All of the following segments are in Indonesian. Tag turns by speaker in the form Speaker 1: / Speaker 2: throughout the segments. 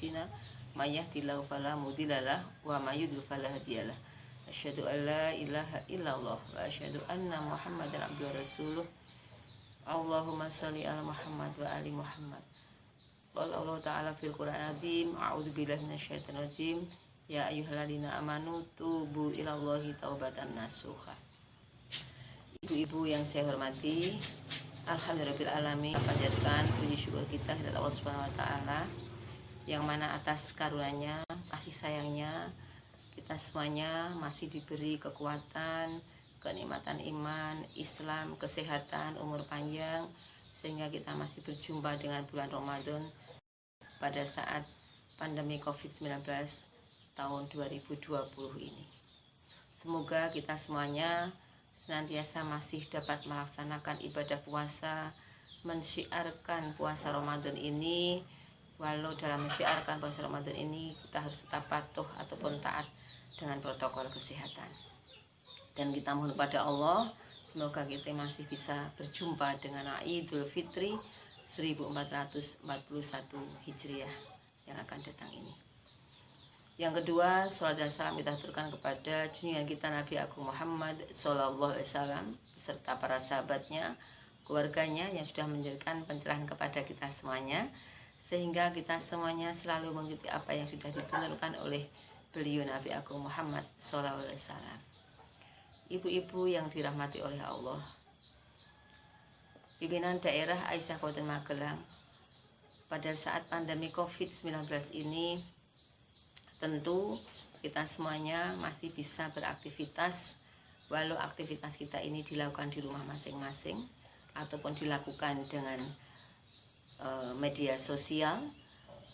Speaker 1: anfusina may yahdihillahu fala mudhillalah wa may yudhlil fala hadiyalah. Asyhadu an la ilaha illallah wa asyhadu anna Muhammadan abduhu wa rasuluh. Allahumma sholli ala Muhammad wa ali Muhammad. Qala Allah ta'ala fil Qur'an azim, a'udzu billahi minasyaitonir rajim. Ya ayyuhalladzina amanu tubu ilallahi taubatan nasuha. Ibu-ibu yang saya hormati, alhamdulillahirabbil panjatkan puji syukur kita kepada Allah Subhanahu wa taala yang mana atas karunia kasih sayangnya kita semuanya masih diberi kekuatan, kenikmatan iman, Islam, kesehatan, umur panjang, sehingga kita masih berjumpa dengan bulan Ramadan pada saat pandemi COVID-19 tahun 2020 ini. Semoga kita semuanya senantiasa masih dapat melaksanakan ibadah puasa, mensyiarkan puasa Ramadan ini. Walau dalam mensyiarkan puasa Ramadan ini kita harus tetap patuh ataupun taat dengan protokol kesehatan. Dan kita mohon kepada Allah semoga kita masih bisa berjumpa dengan Idul Fitri 1441 Hijriah yang akan datang ini. Yang kedua, salat dan salam kita aturkan kepada junjungan kita Nabi Agung Muhammad Sallallahu Alaihi Wasallam beserta para sahabatnya, keluarganya yang sudah menjadikan pencerahan kepada kita semuanya, sehingga kita semuanya selalu mengikuti apa yang sudah dituntunkan oleh beliau Nabi Agung Muhammad Sallallahu Alaihi Wasallam. Ibu-ibu yang dirahmati oleh Allah, pimpinan daerah Aisyah Kabupaten Magelang pada saat pandemi COVID-19 ini, tentu kita semuanya masih bisa beraktivitas, walau aktivitas kita ini dilakukan di rumah masing-masing ataupun dilakukan dengan media sosial.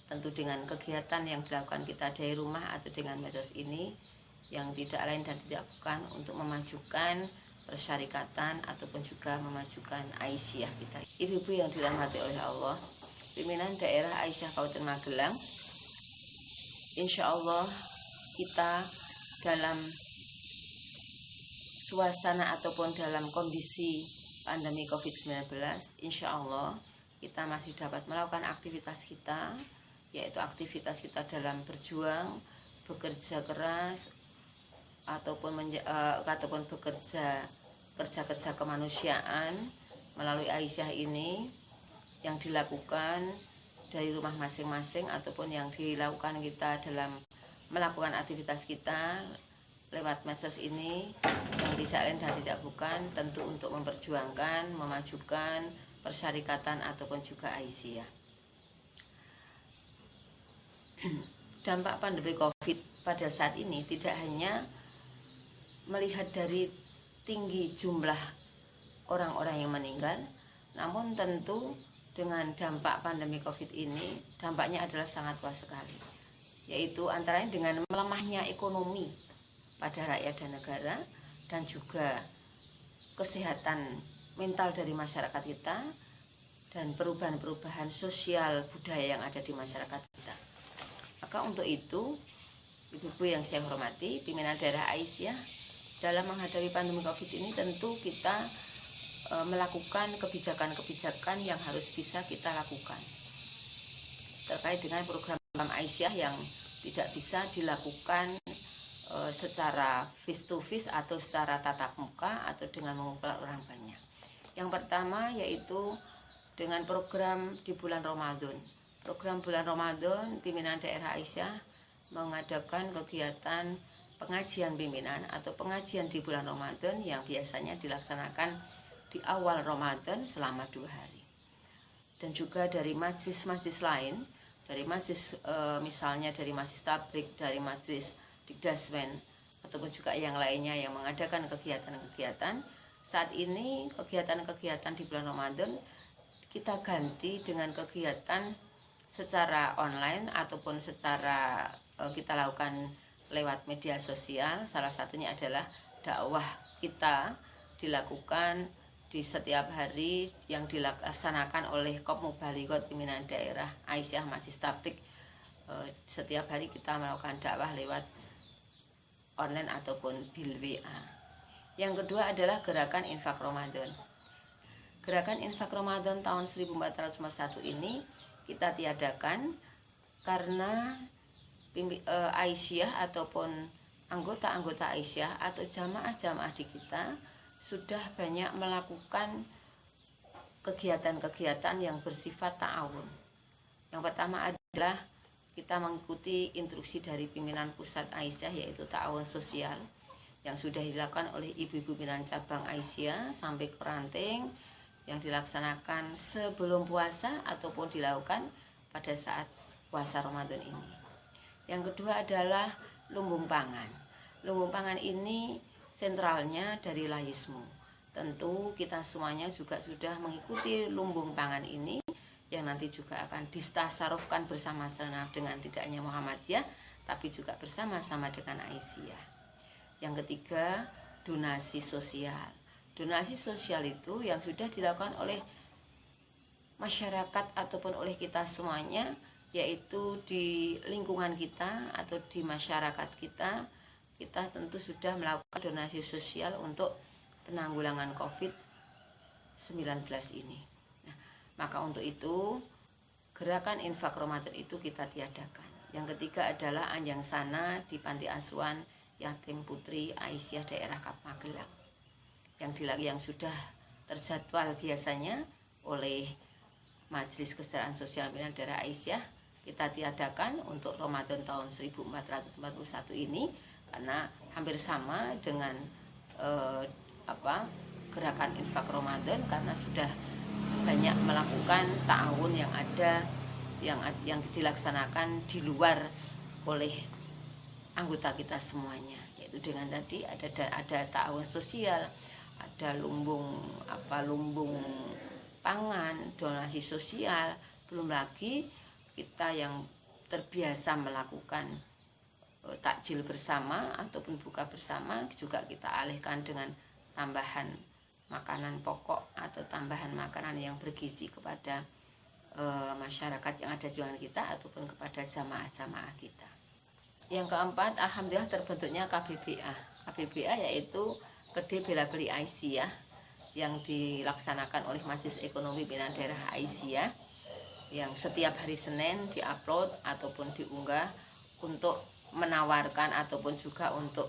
Speaker 1: Tentu dengan kegiatan yang dilakukan kita dari rumah atau dengan medsos ini, yang tidak lain dan tidak bukan untuk memajukan persyarikatan ataupun juga memajukan Aisyah kita. Ibu-ibu yang dirahmati oleh Allah, pimpinan daerah Aisyah Kabupaten Magelang, insya Allah kita dalam suasana ataupun dalam kondisi pandemi COVID-19, insya Allah kita masih dapat melakukan aktivitas kita, yaitu aktivitas kita dalam berjuang, bekerja keras, ataupun bekerja kerja kemanusiaan melalui Aisyah ini yang dilakukan dari rumah masing-masing ataupun yang dilakukan kita dalam melakukan aktivitas kita lewat medsos ini, yang tidak lain dan tidak bukan tentu untuk memperjuangkan, memajukan persyarikatan ataupun juga Aisyah. Dampak pandemi COVID pada saat ini tidak hanya melihat dari tinggi jumlah orang-orang yang meninggal, namun tentu dengan dampak pandemi COVID ini, dampaknya adalah sangat luas sekali, yaitu antara lain dengan melemahnya ekonomi pada rakyat dan negara, dan juga kesehatan mental dari masyarakat kita, dan perubahan-perubahan sosial budaya yang ada di masyarakat kita. Maka untuk itu, ibu-ibu yang saya hormati, pimpinan daerah Aisyah, dalam menghadapi pandemi COVID ini tentu kita melakukan kebijakan-kebijakan yang harus bisa kita lakukan terkait dengan program Aisyah yang tidak bisa dilakukan secara face to face atau secara tatap muka atau dengan mengumpulkan orang banyak. Yang pertama yaitu dengan program di bulan Ramadan. Program bulan Ramadan, pimpinan daerah Aisyah mengadakan kegiatan pengajian pimpinan atau pengajian di bulan Ramadan yang biasanya dilaksanakan di awal Ramadan selama 2 hari. Dan juga dari majlis-majlis lain, dari majlis misalnya dari majlis tablik, dari majlis dikdasmen, ataupun juga yang lainnya yang mengadakan kegiatan-kegiatan. Saat ini kegiatan-kegiatan di bulan Ramadan kita ganti dengan kegiatan secara online ataupun secara kita lakukan lewat media sosial. Salah satunya adalah dakwah kita dilakukan di setiap hari yang dilaksanakan oleh Kop Mubalighat pimpinan daerah Aisyah Majlis Tablik. Setiap hari kita melakukan dakwah lewat online ataupun bil WA. Yang kedua adalah gerakan infak Ramadan. Gerakan infak Ramadan tahun 1451 ini kita tiadakan karena Aisyah ataupun anggota-anggota Aisyah atau jamaah-jamaah di kita sudah banyak melakukan kegiatan-kegiatan yang bersifat ta'awun. Yang pertama adalah kita mengikuti instruksi dari pimpinan pusat Aisyah, yaitu ta'awun sosial yang sudah dilakukan oleh ibu-ibu pimpinan cabang Aisyah sampai ke ranting, yang dilaksanakan sebelum puasa ataupun dilakukan pada saat puasa Ramadan ini. Yang kedua adalah lumbung pangan. Lumbung pangan ini sentralnya dari Layismu. Tentu kita semuanya juga sudah mengikuti lumbung pangan ini, yang nanti juga akan distasarufkan bersama-sama dengan tidak hanya Muhammadiyah, tapi juga bersama-sama dengan Aisyah. Yang ketiga, donasi sosial. Donasi sosial itu yang sudah dilakukan oleh masyarakat ataupun oleh kita semuanya, yaitu di lingkungan kita atau di masyarakat kita tentu sudah melakukan donasi sosial untuk penanggulangan COVID-19 ini. Nah, maka untuk itu gerakan infak Ramadan itu kita tiadakan. Yang ketiga adalah Anjang Sana di Panti Asuhan Yatim Putri Aisyah daerah Magelang, yang sudah terjadwal biasanya oleh Majelis Kesejahteraan Sosial Pimpinan Daerah Aisyah, kita tiadakan untuk Ramadan tahun 1441 ini, karena hampir sama dengan gerakan infak Ramadan, karena sudah banyak melakukan ta'awun yang ada yang dilaksanakan di luar oleh anggota kita semuanya, yaitu dengan tadi ada ta'awun sosial, ada lumbung pangan, donasi sosial, belum lagi kita yang terbiasa melakukan takjil bersama ataupun buka bersama juga kita alihkan dengan tambahan makanan pokok atau tambahan makanan yang bergizi kepada masyarakat yang ada di lingkungan kita ataupun kepada jamaah-jamaah kita. Yang keempat, alhamdulillah terbentuknya KBBA. KBBA yaitu Kedai Bela Beli Aisyah yang dilaksanakan oleh Majelis Ekonomi Pimpinan Daerah Aisyah, yang setiap hari Senin diupload ataupun diunggah untuk menawarkan ataupun juga untuk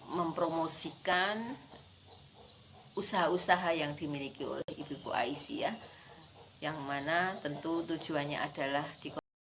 Speaker 1: mempromosikan usaha-usaha yang dimiliki oleh Ibu Aisyah, yang mana tentu tujuannya adalah